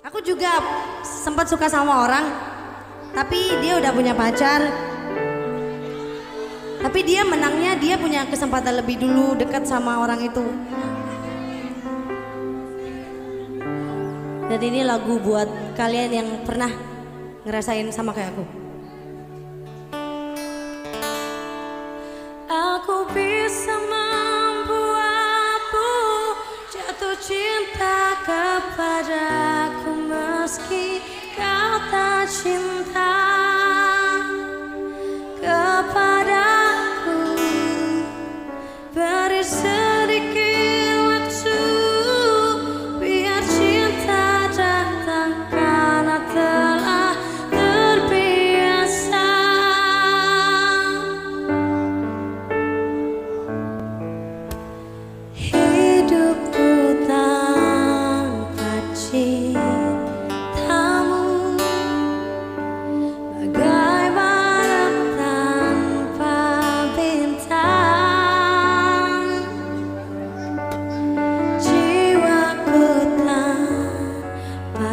Aku juga sempat suka sama orang, tapi dia udah punya pacar. Tapi dia menangnya dia punya kesempatan lebih dulu dekat sama orang itu. Dan ini lagu buat kalian yang pernah ngerasain sama kayak aku. Aku bisa membuatmu jatuh cinta kepadaku meski kau tak cinta kepadaku. Beri sedikit waktu biar cinta datang karena telah terbiasa. Hidupku tanpa cintamu bagai malam tanpa bintang. Jiwaku tanpa